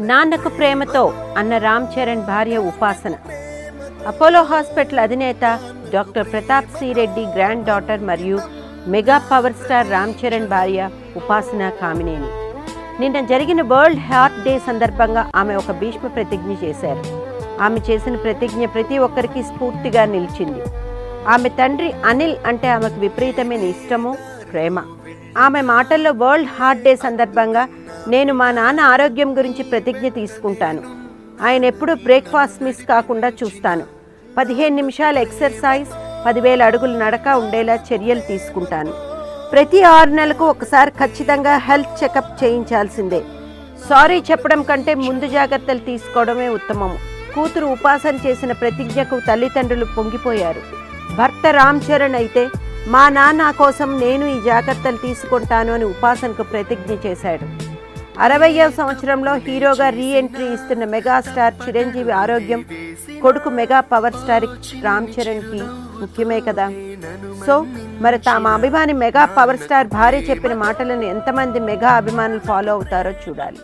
నాన్నకు ప్రేమతో అన్న రామ్ చరణ్ భార్య Upasana. Apollo hospital అధినేత doctor Pratap C Reddy granddaughter మరియు mega power star Ram Charan భార్య ఉపాసన కామినేని. నిన్న జరిగిన వరల్డ్ హార్ట్ డే సందర్భంగా ఆమె ఒక భీష్మ ప్రతిజ్ఞ చేశారు. ఆమె చేసిన ప్రతిజ్ఞ ప్రతి ఒక్కరికి స్ఫూర్తిగా నిలిచింది. ఆమె తండ్రి అనిల్ అంటే ఆమెకు విపరీతమైన ఇష్టము, ప్రేమ. ఆమె మాటల్లో వరల్డ్ హార్ట్ డే సందర్భంగా నేను మా నాన్న ఆరోగ్యం గురించి ప్రతిజ్ఞ తీసుకుంటాను. ఆయన ఎప్పుడూ బ్రేక్ఫాస్ట్ మిస్ కాకుండా చూస్తాను. 15 నిమిషాల ఎక్సర్సైజ్, 10,000 అడుగులు నడక ఉండేలా చర్యలు తీసుకుంటాను. ప్రతి 6 నెలలకు ఒకసారి ఖచ్చితంగా హెల్త్ చెకప్ చేయించాల్సిందే. సారీ చెప్పడం కంటే ముందు జాగ్రత్తలు తీసుకోవడమే ఉత్తమము. కూతురు ఉపాసన చేసిన ప్రతిజ్ఞకు తల్లిదండ్రులు పొంగిపోయారు. భర్త రామ్ చరణ్ అయితే మా నాన్న కోసం నేను ఈ జాగ్రత్తలు తీసుకుంటాను అని ఉపాసనకు ప్రతిజ్ఞ చేశాడు. 60వ సంవత్సరంలో హీరోగా రీ ఎంట్రీ ఇస్తున్న మెగాస్టార్ చిరంజీవి ఆరోగ్యం కొడుకు మెగా పవర్ స్టార్ రామ్ చరణ్కి ముఖ్యమే కదా. సో మరి తమ అభిమాని మెగా పవర్ స్టార్ భార్య చెప్పిన మాటలను ఎంతమంది మెగా అభిమానులు ఫాలో అవుతారో చూడాలి.